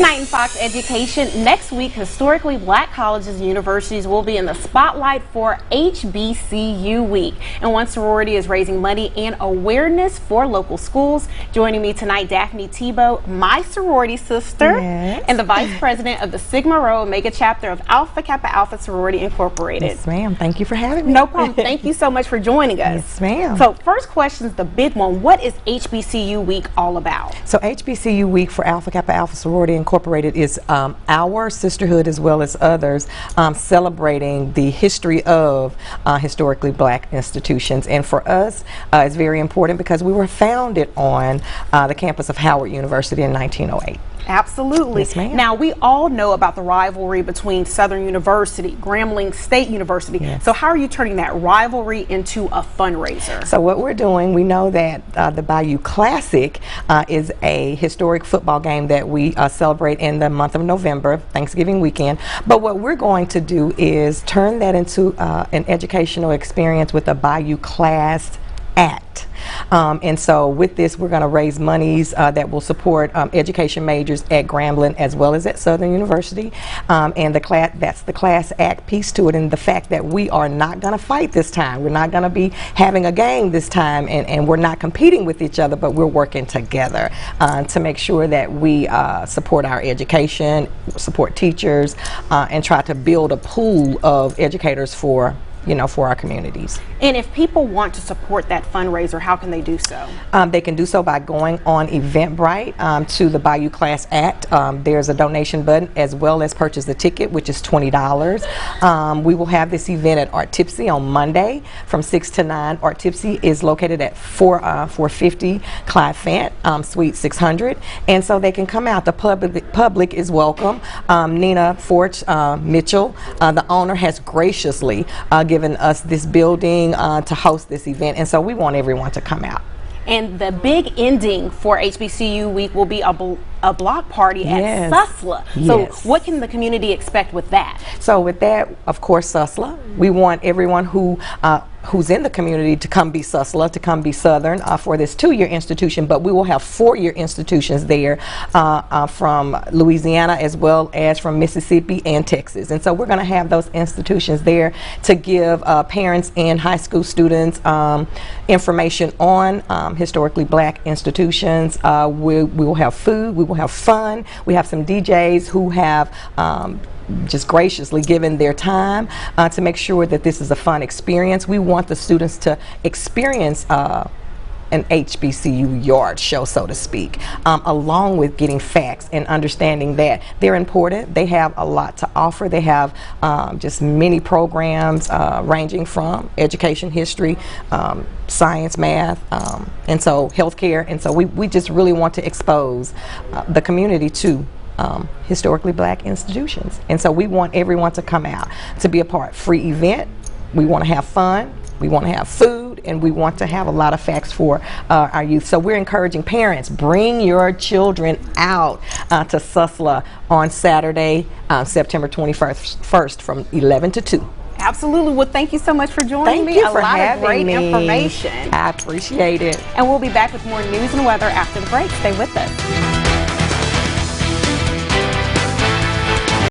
Tonight in Fox Education, next week, historically black colleges and universities will be in the spotlight for HBCU Week. And one sorority is raising money and awareness for local schools. Joining me tonight, Daphne Tebow, my sorority sister, and the Vice President of the Sigma Rho Omega chapter of Alpha Kappa Alpha Sorority Incorporated. Yes, ma'am. Thank you for having me. No problem. Thank you so much for joining us. Yes, ma'am. So first question is the big one. What is HBCU Week all about? So HBCU Week for Alpha Kappa Alpha Sorority Incorporated is our sisterhood as well as others celebrating the history of historically black institutions. And for us, it's very important because we were founded on the campus of Howard University in 1908. Absolutely. Yes, ma'am. Now, we all know about the rivalry between Southern University, Grambling State University. Yes. So how are you turning that rivalry into a fundraiser? So what we're doing, we know that the Bayou Classic is a historic football game that we celebrate in the month of November, Thanksgiving weekend. But what we're going to do is turn that into an educational experience with a Bayou Class Act. And so with this, we're going to raise monies that will support education majors at Grambling as well as at Southern University. And that's the Class Act piece to it, and the fact that we are not going to fight this time. We're not going to be having a game this time, and we're not competing with each other, but we're working together to make sure that we support our education, support teachers, and try to build a pool of educators for our communities. And if people want to support that fundraiser, how can they do so? They can do so by going on Eventbrite to the Bayou Class Act. There's a donation button as well as purchase the ticket, which is $20. We will have this event at Art Tipsy on Monday from 6 to 9. Art Tipsy is located at 450 Clive Fant, Suite 600. And so they can come out. The public is welcome. Nina Forge Mitchell, the owner, has graciously given us this building to host this event, and so we want everyone to come out. And the big ending for HBCU Week will be a block party at Susla. So what can the community expect with that? So with that, of course, Susla. We want everyone who's in the community to come be Susla, to come be Southern for this 2-year institution, but we will have 4-year institutions there from Louisiana as well as from Mississippi and Texas. And so we're going to have those institutions there to give parents and high school students information on historically black institutions. We will have food, we will have fun. We have some DJs who have just graciously given their time to make sure that this is a fun experience. We want the students to experience an HBCU yard show, so to speak, along with getting facts and understanding that they're important. They have a lot to offer. They have just many programs ranging from education, history, science, math, and so healthcare. And so we just really want to expose the community to historically black institutions. And so we want everyone to come out to be a part. Free event. We want to have fun. We want to have food, and we want to have a lot of facts for our youth. So we're encouraging parents, bring your children out to Susla on Saturday, September 21st from 11 to 2. Absolutely. Well, thank you so much for joining me. Thank you for having me. A lot of great information. I appreciate it. And we'll be back with more news and weather after the break. Stay with us.